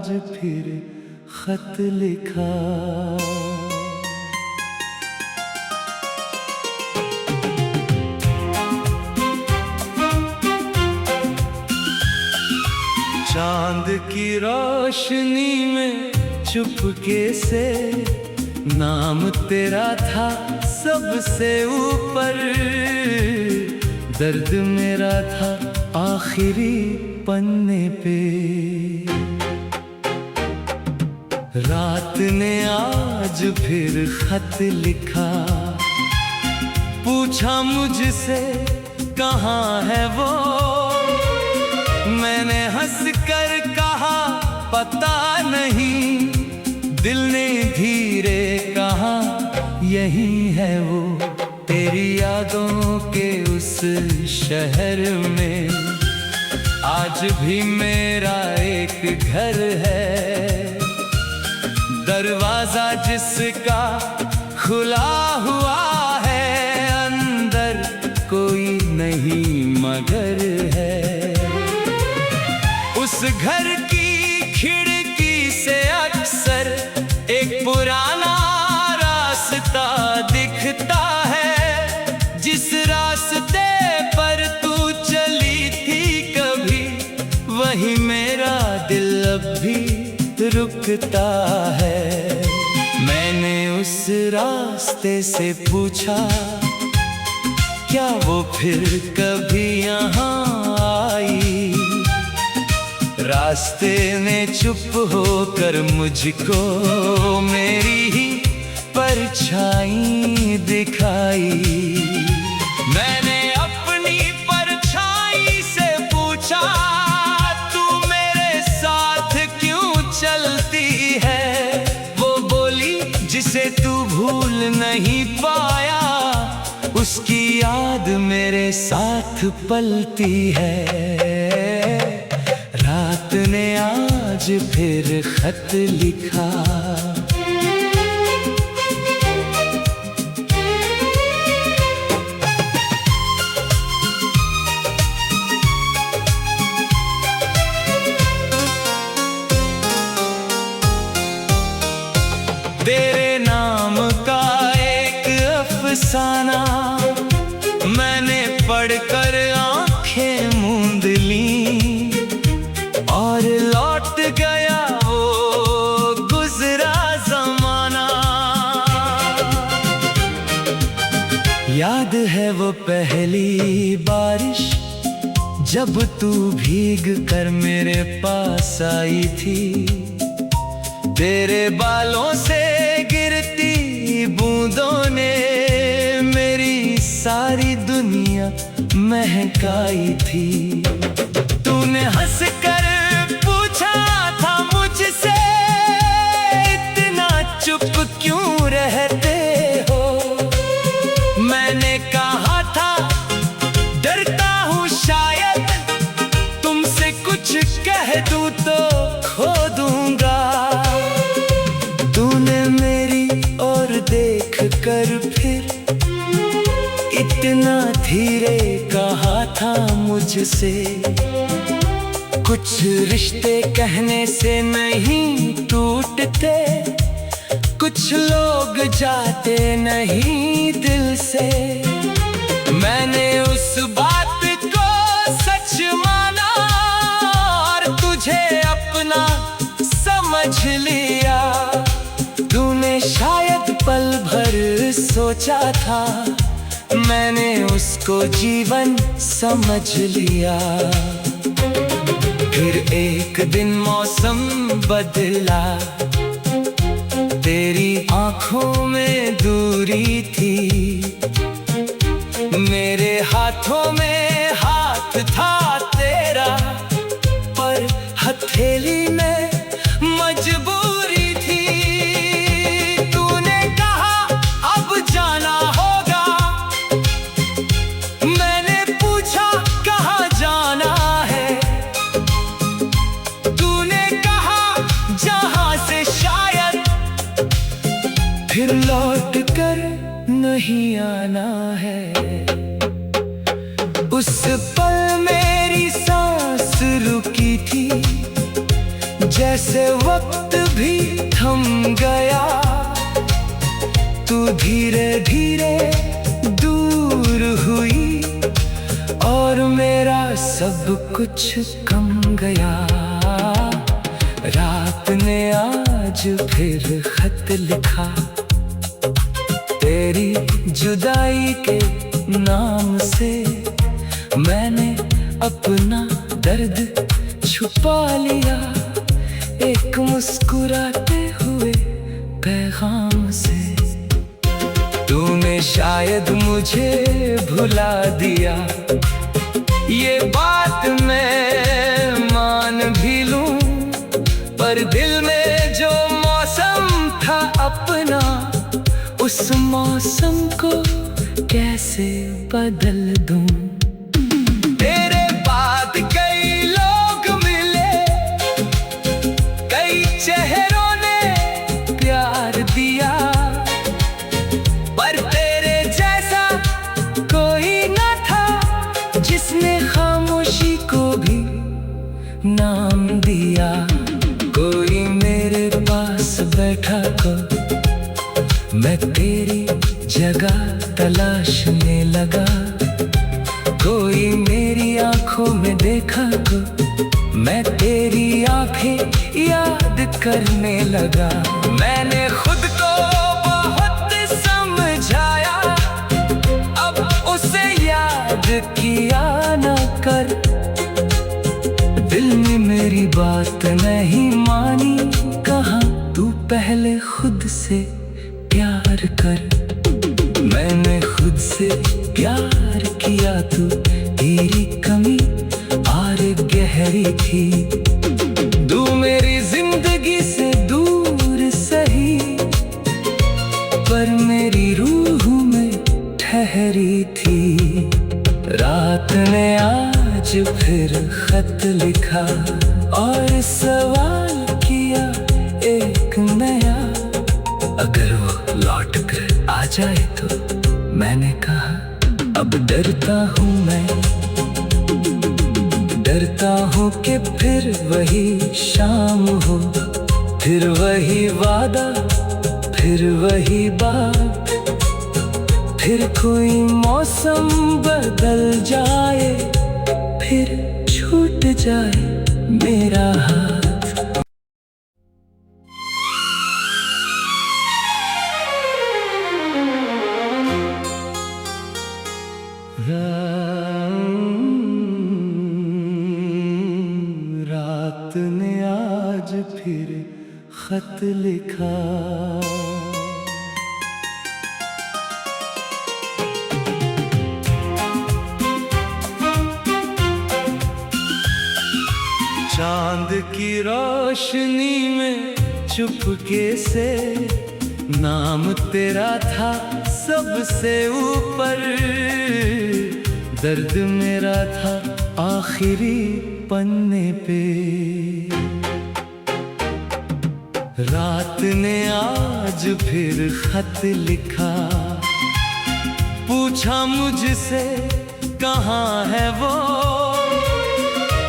आज फिर खत लिखा। चांद की रोशनी में चुपके से नाम तेरा था सबसे ऊपर। दर्द मेरा था आखिरी पन्ने पे। रात ने आज फिर खत लिखा, पूछा मुझसे कहाँ है वो। मैंने हंस कर कहा पता नहीं। दिल ने धीरे कहा यही है वो। तेरी यादों के उस शहर में आज भी मेरा एक घर है। दरवाजा जिसका खुला हुआ है, अंदर कोई नहीं मगर है। उस घर की खिड़की से अक्सर एक पुराना रास्ता दिखता है। जिस रास्ते पर तू चली थी कभी, वही मेरा दिल अब भी रुकता है। मैंने उस रास्ते से पूछा क्या वो फिर कभी यहाँ आई। रास्ते ने चुप होकर मुझको मेरी ही परछाई दिखाई। मैंने अपनी परछाई से पूछा तू मेरे साथ क्यों चलती है। वो बोली जिसे तू भूल नहीं पाया, उसकी याद मेरे साथ पलती है। रात ने आज फिर खत लिखा। तेरे नाम का एक अफसाना मैंने पढ़कर आंखें मूंद ली, और लौट गया वो गुजरा जमाना। याद है वो पहली बारिश जब तू भीग कर मेरे पास आई थी। तेरे बालों से गिरती बूंदों ने मेरी सारी दुनिया महकाई थी। तूने हंस कर पूछा था मुझसे इतना चुप क्यों रहते हो। मैंने कहा था डरता हूँ शायद तुमसे कुछ कह दूँ तो खो दूंगा। तूने मेरी ओर देख कर फिर इतना धीरे कहा था मुझसे, कुछ रिश्ते कहने से नहीं टूटते, कुछ लोग जाते नहीं दिल से। मैंने उस बात को सच माना और तुझे अपना समझ लिया। तूने शायद पल भर सोचा था, मैंने उसको जीवन समझ लिया। फिर एक दिन मौसम बदला, तेरी आंखों में दूरी थी। मेरे हाथों में हाथ था तेरा, पर हथेली में मजबूरी थी। तूने कहा अब जाना होगा, मैंने पूछा कहाँ जाना है। तूने कहा जहाँ से शायद फिर लौट कर नहीं आना है। उस पल मेरी सांस रुकी थी, जैसे वक्त भी थम गया, तू धीरे धीरे दूर हुई और मेरा सब कुछ कम गया। रात ने आज फिर खत लिखा, तेरी जुदाई के नाम से मैंने अपना दर्द छुपा लिया, एक मुस्कुराते हुए पैगाम से। तूने शायद मुझे भुला दिया, ये बात मैं मान भी लूं, पर दिल में जो मौसम था अपना, उस मौसम को कैसे बदल दूं। तेरे बाद कई लोग मिले, कई चेहरों ने प्यार दिया, पर तेरे जैसा कोई न था जिसने खामोशी को भी नाम दिया। कोई मेरे पास बैठा को मैं तेरी जगह तलाशने लगा, कोई मेरी आंखों में देखा को मैं तेरी आंखें याद करने लगा। मैंने खुद को बहुत समझाया, अब उसे याद किया न कर। दिल ने मेरी बात नहीं मानी, कहा तू पहले खुद से प्यार कर। मैंने खुद से प्यार किया, तू तेरी कमी और गहरी थी। तू मेरी जिंदगी से दूर सही, पर मेरी रूह में ठहरी थी। रात ने आज फिर खत लिखा और सवाल किया एक नया, अगर वो लौट कर आ जाए तो। मैंने कहा अब डरता हूँ मैं, डरता हूँ कि फिर वही शाम हो, फिर वही वादा, फिर वही बात, फिर कोई मौसम बदल जाए, फिर छूट जाए मेरा हाथ। रात ने आज फिर खत लिखा, चांद की रोशनी में चुपके से नाम तेरा था सबसे ऊपर। दर्द मेरा था आखिरी पन्ने पे। रात ने आज फिर खत लिखा, पूछा मुझसे कहाँ है वो।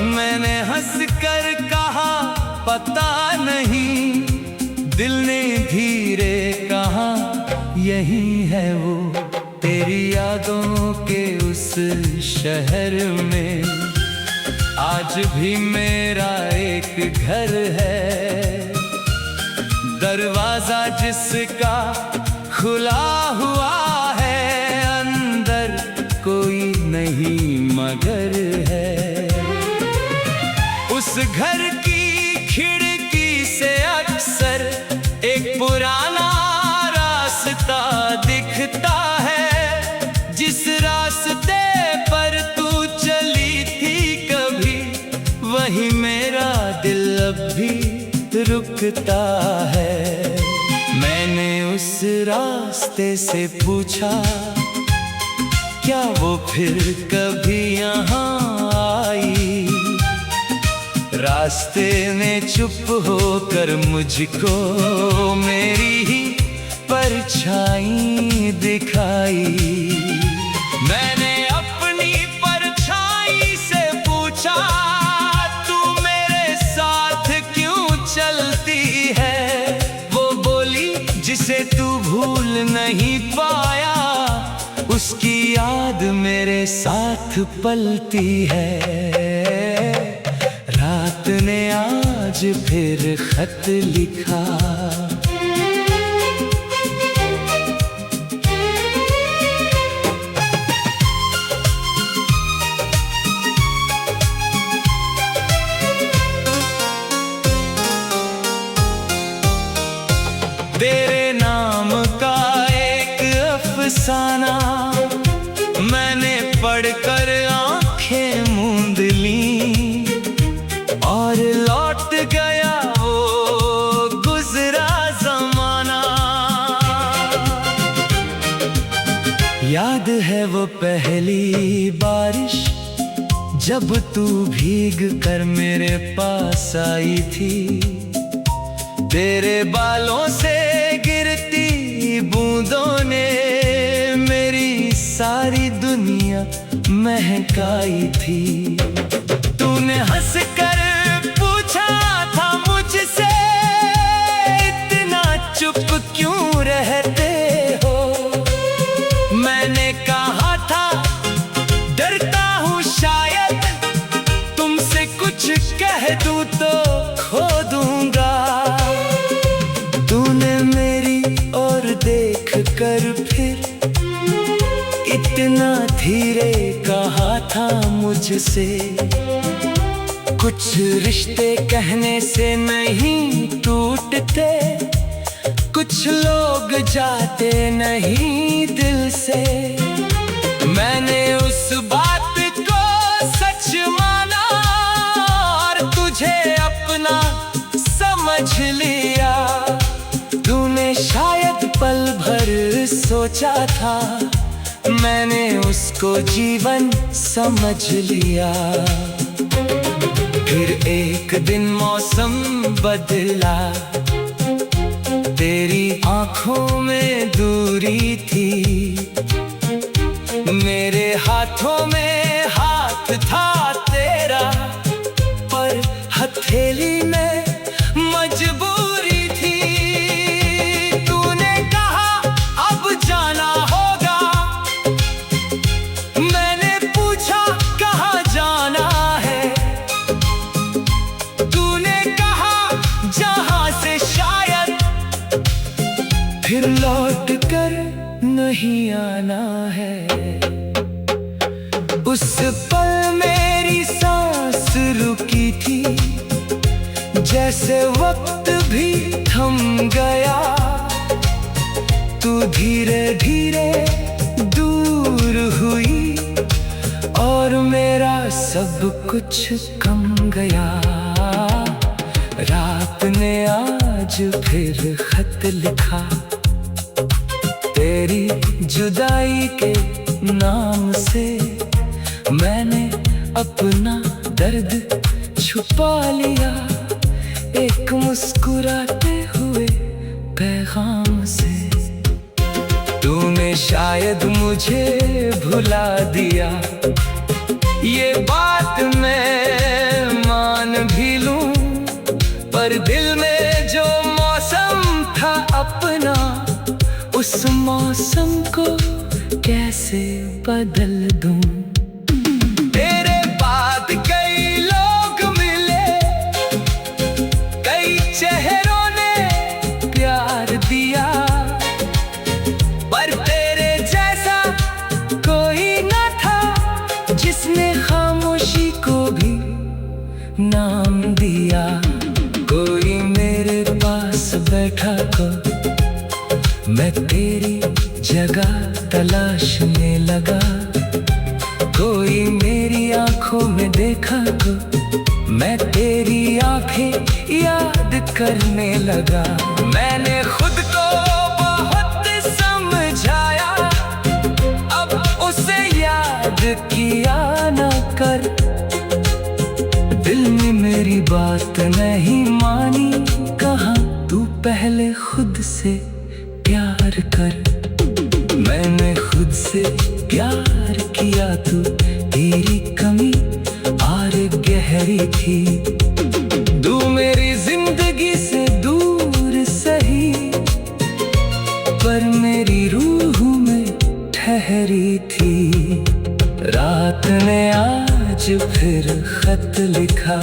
मैंने हंस कर कहा पता नहीं, दिल ने धीरे कहा यही है वो। तेरी यादों के उस शहर में आज भी मेरा एक घर है, दरवाजा जिसका खुला हुआ है, अंदर कोई नहीं मगर है। उस घर की खिड़की से अक्सर एक पुराना रास्ता दिखता है, जिस रास्ते पर तू चली थी कभी, वही मेरा दिल अब भी रुकता है। मैंने उस रास्ते से पूछा क्या वो फिर कभी यहाँ आई। रास्ते ने चुप होकर मुझको मेरी ही परछाई दिखाई। मैंने अपनी परछाई से पूछा तू मेरे साथ क्यों चलती है, वो बोली जिसे तू भूल नहीं पाया, उसकी याद मेरे साथ पलती है। रात ने आज फिर खत लिखा, तेरे नाम का एक अफसाना मैंने पढ़कर आंखें मूंद ली, और लौट गया वो गुजरा जमाना। याद है वो पहली बारिश जब तू भीग कर मेरे पास आई थी, तेरे बालों से गिरती बूंदों ने मेरी सारी दुनिया महकाई थी। तूने हंस कर पूछा था मुझसे, इतना चुप क्यों रहते हो? मैंने कहा था डरता हूँ शायद तुमसे कुछ कह दूँ तो खो दूंगा। तूने मेरी ओर देख कर फिर इतना धीरे कहा था मुझसे, कुछ रिश्ते कहने से नहीं टूटते, कुछ लोग जाते नहीं दिल से। मैंने उस बात को सच माना और तुझे अपना समझ लिया। तूने शायद पल भर सोचा था, मैंने उसको जीवन समझ लिया। फिर एक दिन मौसम बदला, तेरी आंखों में दूरी थी, मेरे हाथों में हाथ था तेरा, पर हथेली में मजबूरी थी। तूने कहा अब जाना होगा, मैंने पूछा कहाँ जाना है? तूने कहा जहाँ से शायद फिर लौट कर नहीं आना है। उस पल मेरी सांस रुकी थी, जैसे वक्त भी थम गया। तू धीरे धीरे दूर हुई और मेरा सब कुछ कम गया। रात ने आज फिर खत लिखा, तेरी जुदाई के नाम से मैंने अपना दर्द छुपा लिया, एक मुस्कुराते हुए पैगाम से। तूने शायद मुझे भुला दिया, ये बात मैं मान भी लूं, पर दिल में जो मौसम था अपना, उस मौसम को कैसे बदल दूं? तेरे बाद कई लोग मिले, कई चेहरों ने प्यार दिया, पर तेरे जैसा कोई न था जिसने खामोशी को भी नाम दिया। कोई मेरे पास बैठा को मैं तेरी जगह तलाशने लगा, कोई मेरी आंखों में देखा तो मैं तेरी आंखें याद करने लगा। मैंने खुद को बहुत समझाया, अब उसे याद किया न कर। दिल ने मेरी बात नहीं मानी, कहा तू पहले खुद से प्यार कर। मैंने खुद से प्यार किया तो तेरी कमी और गहरी थी। मेरी जिंदगी से दूर सही, पर मेरी रूह में ठहरी थी। रात ने आज फिर खत लिखा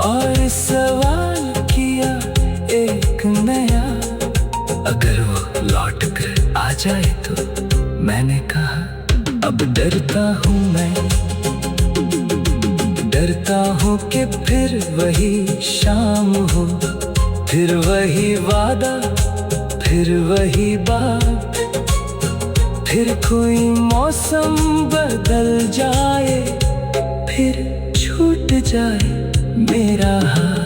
और सवाल किया एक नया, अगर वो लौट कर आ जाए तो। मैंने कहा अब डरता हूँ मैं, डरता हूँ कि फिर वही शाम हो, फिर वही वादा, फिर वही बात, फिर कोई मौसम बदल जाए, फिर छूट जाए मेरा हाथ।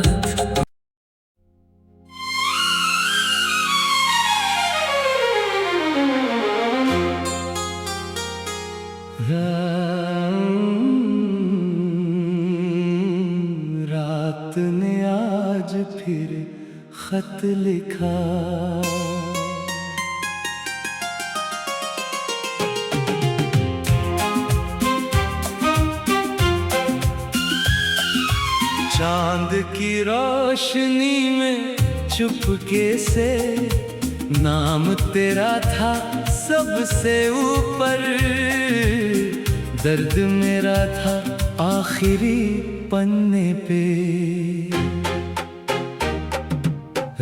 रात ने आज फिर खत लिखा। चांद की रोशनी में चुपके से नाम तेरा था सबसे ऊपर। दर्द मेरा था आखिरी पन्ने पे।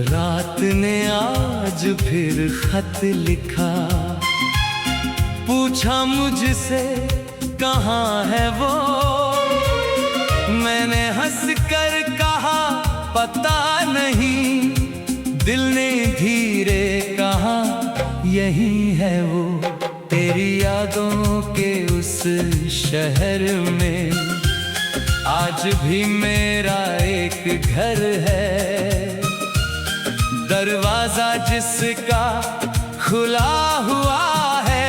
रात ने आज फिर खत लिखा, पूछा मुझसे कहाँ है वो। मैंने हंस कर कहा पता नहीं, दिल ने धीरे कहा यही है वो। तेरी यादों के उस शहर में आज भी मेरा एक घर है, दरवाजा जिसका खुला हुआ है,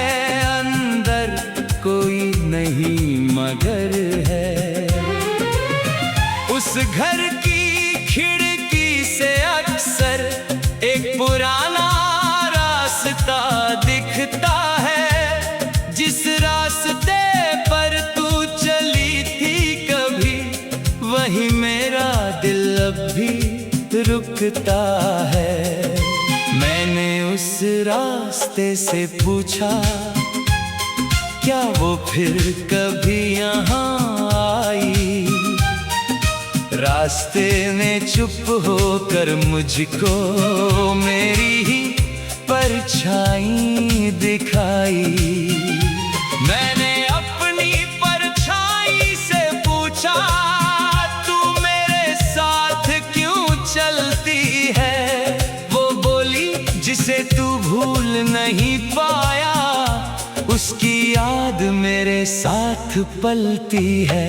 अंदर कोई नहीं मगर है। उस घर की खिड़की से अक्सर एक पुराना रास्ता दिखता है, जिस रास्ते पर तू चली थी कभी, वही मेरा दिल अब भी रुकता है। मैंने उस रास्ते से पूछा क्या वो फिर कभी यहाँ आई। रास्ते ने चुप होकर मुझको मेरी ही परछाई दिखाई। मैंने अपनी परछाई से पूछा तू मेरे साथ क्यों चलती है। वो बोली जिसे तू भूल नहीं पाया, उसकी याद मेरे साथ पलती है।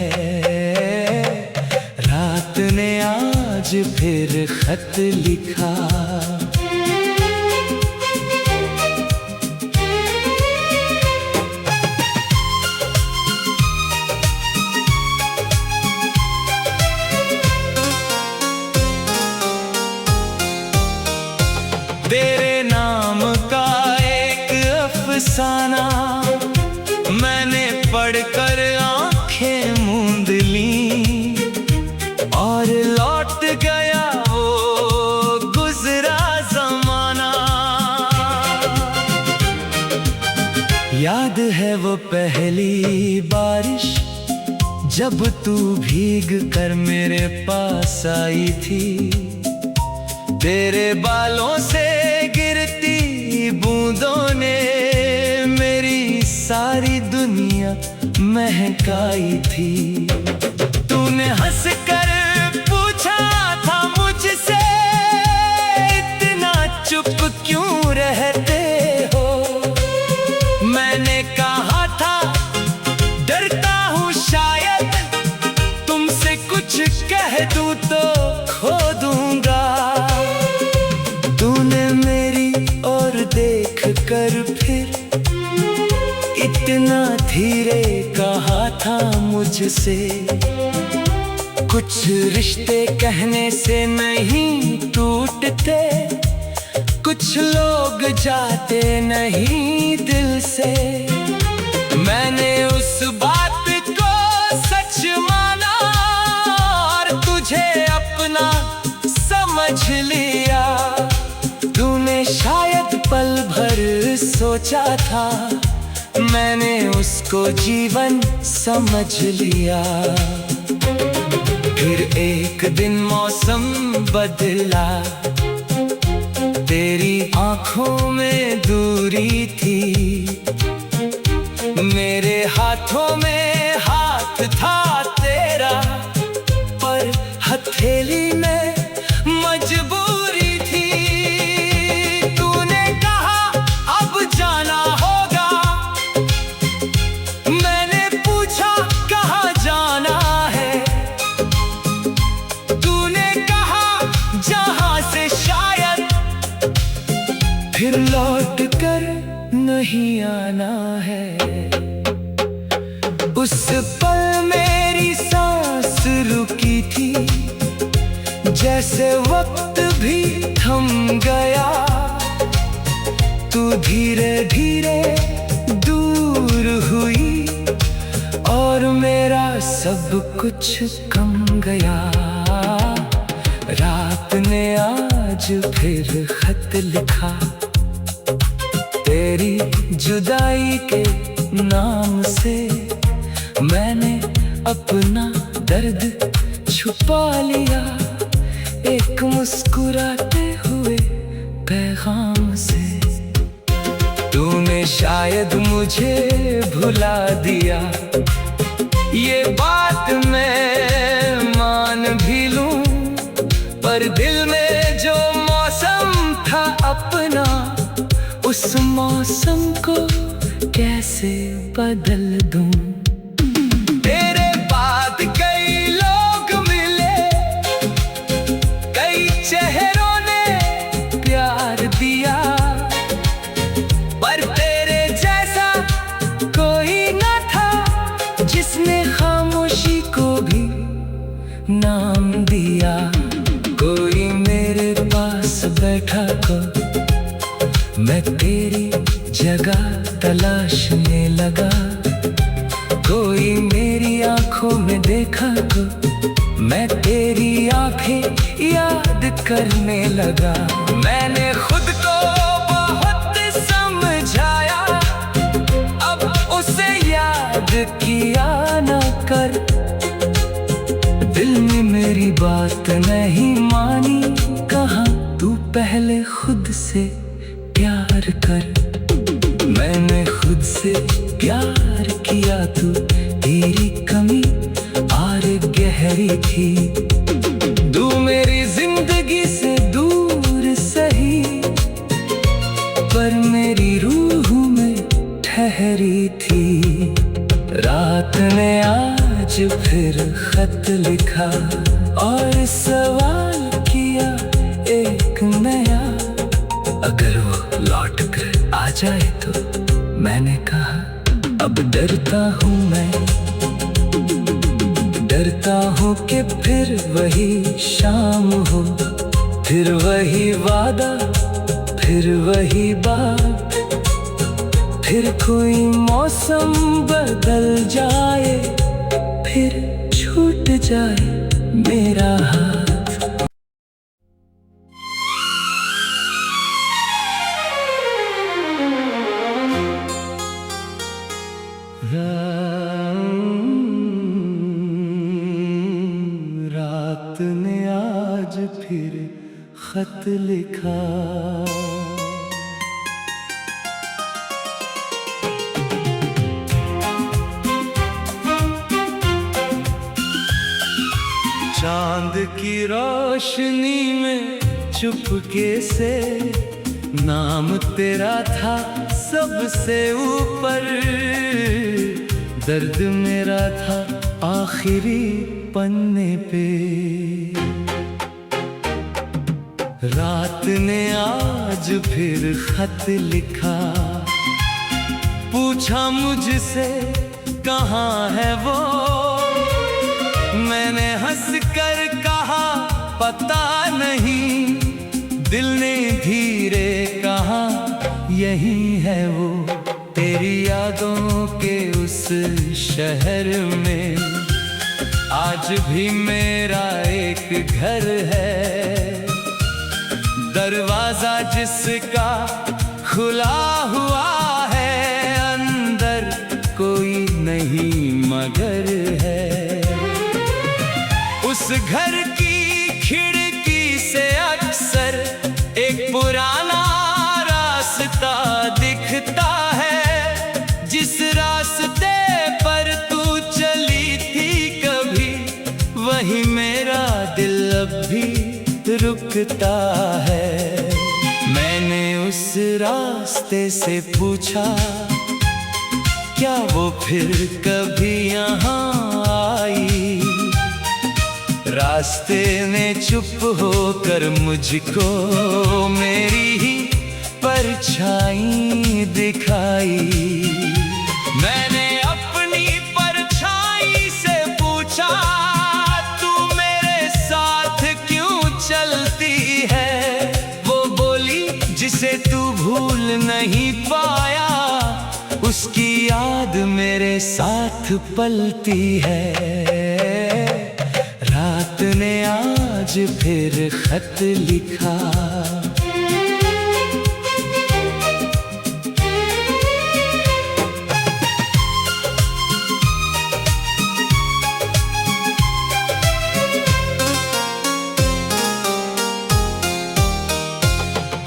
रात ने आज फिर खत लिखा। तेरे नाम का एक अफसाना मैंने पढ़कर आंखें मूंद ली, और लौट गया वो गुजरा जमाना। याद है वो पहली बारिश जब तू भीग कर मेरे पास आई थी। तेरे बालों से गिरती बूंदों ने मेरी सारी दुनिया महकाई थी। तूने हंस कर पूछा था मुझसे इतना चुप क्यों रहते हो। मैंने कहा था डरता हूँ शायद तुमसे कुछ कह दूँ तो खो दूंगा। तूने मेरी ओर देख कर फिर इतना धीरे कहा था मुझसे, कुछ रिश्ते कहने से नहीं टूटते, कुछ लोग जाते नहीं दिल से। मैंने उस बात को सच माना और तुझे अपना लिया। तूने शायद पल भर सोचा था, मैंने उसको जीवन समझ लिया। फिर एक दिन मौसम बदला, तेरी आंखों में दूरी थी, मेरे हाथों में हाथ था तेरा, पर हथेली में मजबूरी थी। तूने कहा अब जाना होगा, मैंने पूछा कहाँ जाना है। तूने कहा जहां से शायद फिर लौट कर नहीं आना है। उस पल मेरी सांस रुकी थी, जैसे वक्त भी थम गया। तू धीरे धीरे दूर हुई और मेरा सब कुछ कम गया। रात ने आज फिर खत लिखा, तेरी जुदाई के नाम से मैंने अपना दर्द छुपा लिया, एक मुस्कुराते हुए पैगाम से। तूने शायद मुझे भुला दिया, ये बात मैं मान भी लूं, पर दिल में जो मौसम था अपना, उस मौसम को कैसे बदल दूं। तेरे बाद कई लोग मिले, कई चेहरों ने प्यार दिया, पर तेरे जैसा कोई न था, जिसने खामोशी को भी नाम दिया। कोई मेरे पास बैठा को मैं तेरी जगह तलाशने लगा, कोई मेरी आंखों में देखा को मैं तेरी आंखें याद करने लगा। मैंने खुद को बहुत समझाया, अब उसे याद किया न कर। दिल ने मेरी बात नहीं मानी, कहा तू पहले खुद से प्यार कर। मैंने खुद से प्यार किया, तू तेरी कमी और गहरी थी। तू मेरी जिंदगी से दूर सही, पर मेरी रूह में ठहरी थी। रात ने आज फिर खत लिखा और सवाल किया एक नया, अगर वो लौट कर आ जाए तो। मैंने कहा अब डरता हूँ मैं, डरता हूँ कि फिर वही शाम हो, फिर वही वादा, फिर वही बात, फिर कोई मौसम बदल जाए, फिर छूट जाए मेरा हाथ। रात ने आज फिर खत लिखा, चांद की रोशनी में चुपके से नाम तेरा था सबसे ऊपर। दर्द मेरा था आखिरी पन्ने पे। रात ने आज फिर खत लिखा, पूछा मुझसे कहाँ है वो। मैंने हंस कर कहा पता नहीं, दिल ने धीरे कहा यही है वो। तेरी यादों के उस शहर में आज भी मेरा एक घर है। दरवाजा जिसका खुला हुआ है, अंदर कोई नहीं मगर है। उस घर की खिड़की से अक्सर एक पुराना रास्ता दिखता है। जिस रास्ते पर तू चली थी कभी, वही मेरा दिल अब भी रुकता है। मैंने उस रास्ते से पूछा, क्या वो फिर कभी यहाँ आई? रास्ते ने चुप होकर मुझको मेरी ही परछाई दिखाई। मैंने अपनी परछाई से पूछा, तू मेरे साथ क्यों चलती है? वो बोली, जिसे तू भूल नहीं पाया, उसकी याद मेरे साथ पलती है। रात ने आज फिर खत लिखा,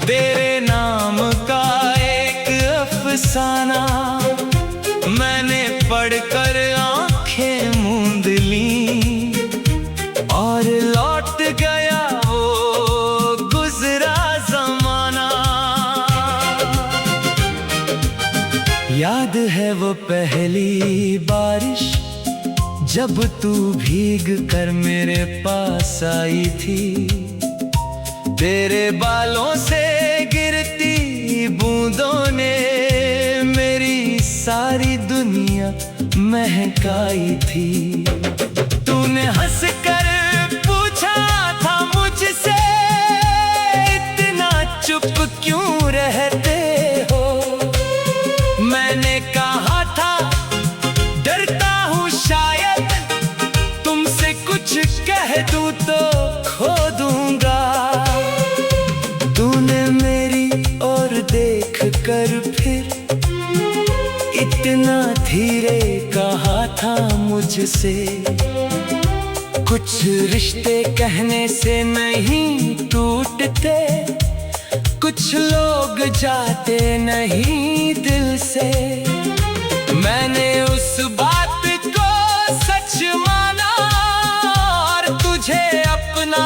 तेरे नाम का एक अफसाना मैंने पढ़कर आंखें मूंद ली, और लौट गया वो गुजरा जमाना। याद है वो पहली बारिश, जब तू भीग कर मेरे पास आई थी। तेरे बालों से गिरती बूंदों ने मेरी सारी दुनिया महकाई थी। तूने हंस कर पूछा था मुझसे, इतना चुप क्यों रहते हो? मैंने कहा था, डरता हूँ शायद तुमसे कुछ कह दूँ तो खो दूंगा। तूने मेरी ओर देख कर फिर इतना धीरे कहा था मुझसे, कुछ रिश्ते कहने से नहीं टूटते, कुछ लोग जाते नहीं दिल से। मैंने उस बात को सच माना और तुझे अपना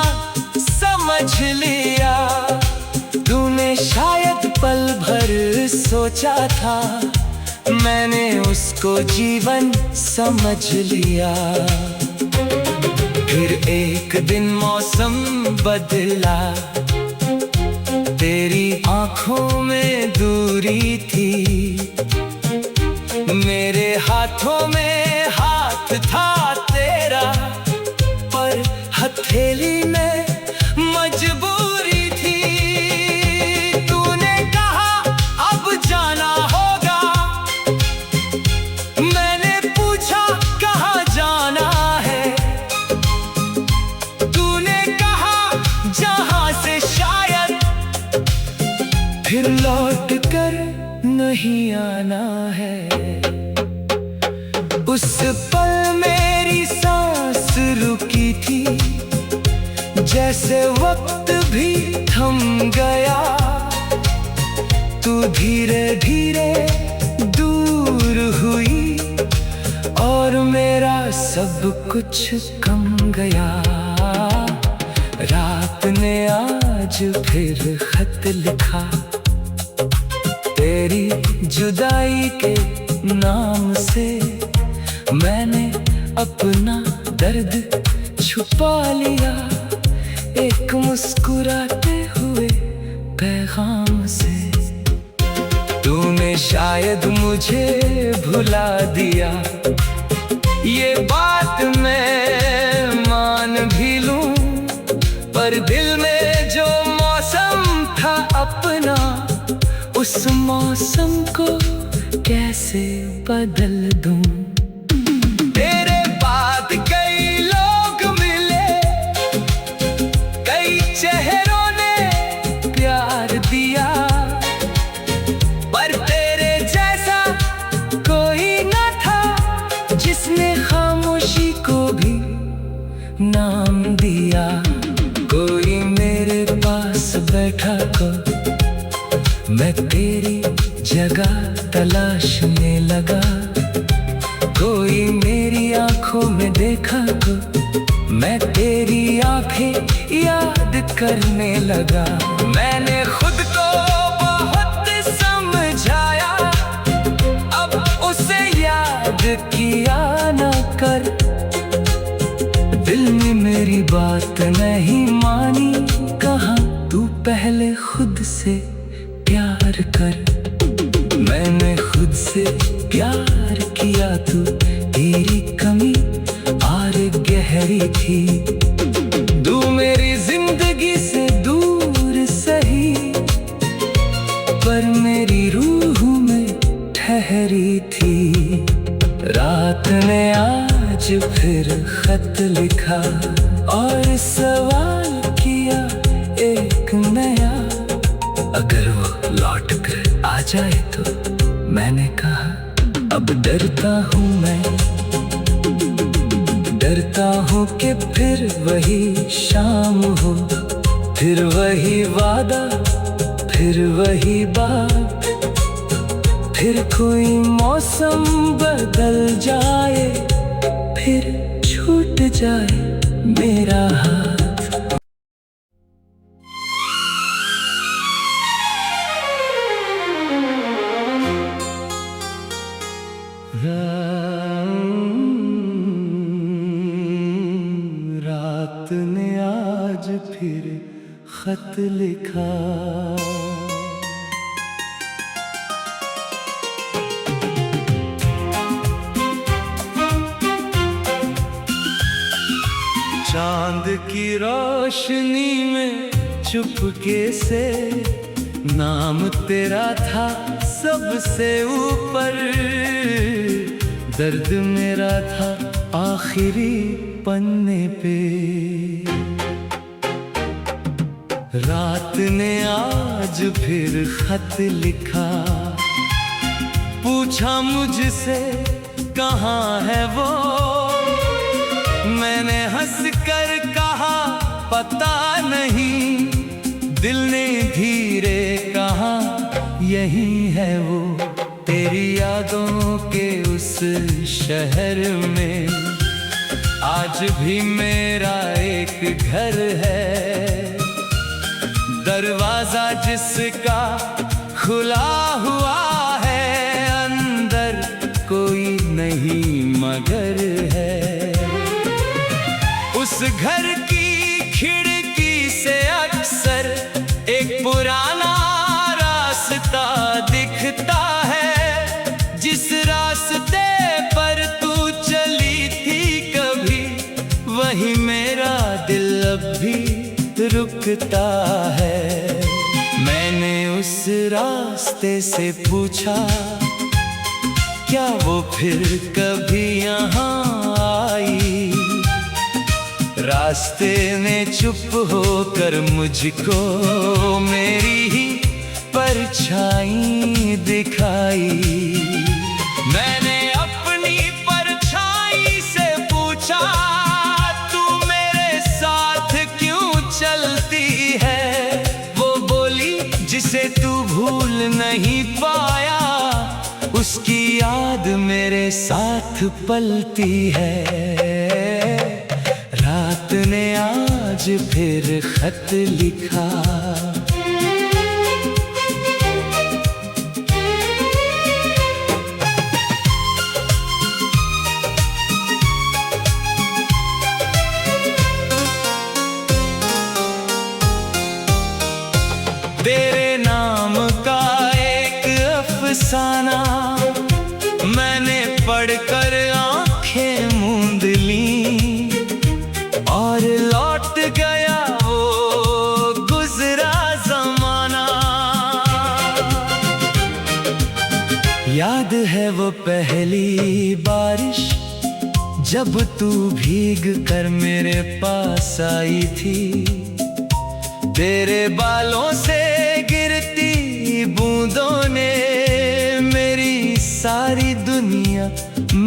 समझ लिया। तूने शायद पल भर सोचा था, मैंने उसको जीवन समझ लिया। फिर एक दिन मौसम बदला, तेरी आंखों में दूरी थी, मेरे हाथों में हाथ था तेरा, पर हथेली में मजबूरी थी। तूने कहा अब जाना होगा, मैंने पूछा कहाँ जाना है? तूने कहा जहाँ से शायद फिर लौट कर नहीं आना है। उस पल मेरी सांस रुकी थी, जैसे वक्त भी थम गया। तू धीरे धीरे दूर हुई और मेरा सब कुछ कम गया। रात ने आज फिर खत लिखा, तेरी जुदाई के नाम से मैंने अपना दर्द छुपा लिया, एक मुस्कुराते हुए पैगाम से। तूने शायद मुझे भुला दिया, ये बात मैं मान भी लूं, पर दिल में जो मौसम था अपना, उस मौसम को कैसे बदल दूं? तेरे बाद कई लोग मिले, कई चेहरों ने उठा को मैं तेरी जगह तलाशने लगा। कोई मेरी आंखों में देखा को मैं तेरी आंखें याद करने लगा। मैंने खुद को बहुत समझाया, अब उसे याद किया न कर। दिल ने मेरी बात नहीं मानी, कहा तू पहले खुद से प्यार कर। मैंने खुद से प्यार किया तो तेरी कमी और गहरी थी। तू मेरी जिंदगी से दूर सही, पर मेरी रूह में ठहरी थी। रात ने आज फिर खत लिखा और सवाल किया एक नया। अगर वो लौट कर आ जाए तो मैंने कहा अब डरता हूँ मैं, डरता हूँ कि फिर वही शाम हो, फिर वही वादा, फिर वही बात, फिर कोई मौसम बदल जाए, फिर छूट जाए मेरा हाथ। रात ने आज फिर खत लिखा। चांद की रोशनी में चुपके से नाम तेरा था सबसे ऊपर। दर्द मेरा था आखिरी पन्ने पे। रात ने आज फिर खत लिखा, पूछा मुझसे कहाँ है वो। मैंने हंस कर कहा पता नहीं। दिल ने धीरे कहा यही है वो। तेरी यादों के उस शहर में आज भी मेरा एक घर है। दरवाजा जिसका खुला हुआ है, अंदर कोई नहीं मगर है। उस घर की खिड़की से अक्सर एक पुराना रास्ता दिखता है। जिस रास्ते पर तू चली थी कभी, वही मेरा दिल अब भी रुकता है। मैंने उस रास्ते से पूछा क्या वो फिर कभी यहाँ आई। रास्ते ने चुप होकर मुझको मेरी ही परछाई दिखाई। मैंने अपनी परछाई से पूछा तू मेरे साथ क्यों चलती है। वो बोली जिसे तू भूल नहीं पाया, उसकी याद मेरे साथ पलती है। रात ने आज फिर खत लिखा। तेरे नाम का एक अफसाना मैंने पढ़कर आंखें मूंद ली, और लौट गया वो गुजरा जमाना। याद है वो पहली बारिश जब तू भीग कर मेरे पास आई थी। तेरे बालों से गिरती बूंदों ने मेरी सारी दुनिया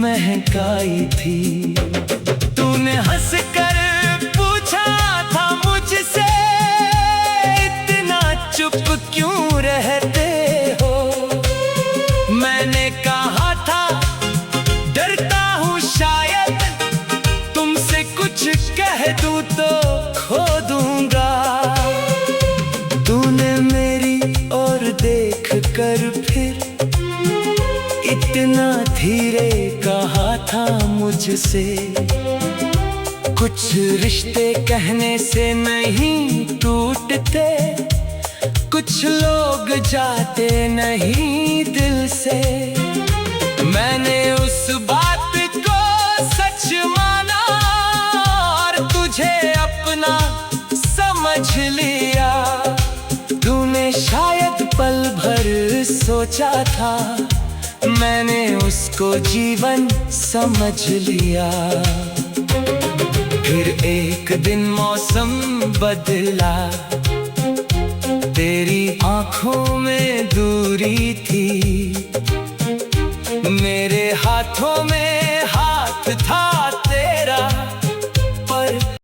महकाई थी। तूने हंसकर पूछा था मुझसे इतना देख कर फिर इतना धीरे कहा था मुझसे। कुछ रिश्ते कहने से नहीं टूटते, कुछ लोग जाते नहीं दिल से। मैंने उस बात को सच माना और तुझे अपना समझ लिया। तूने शायद पल भर सोचा था, मैंने उसको जीवन समझ लिया। फिर एक दिन मौसम बदला, तेरी आँखों में दूरी थी, मेरे हाथों में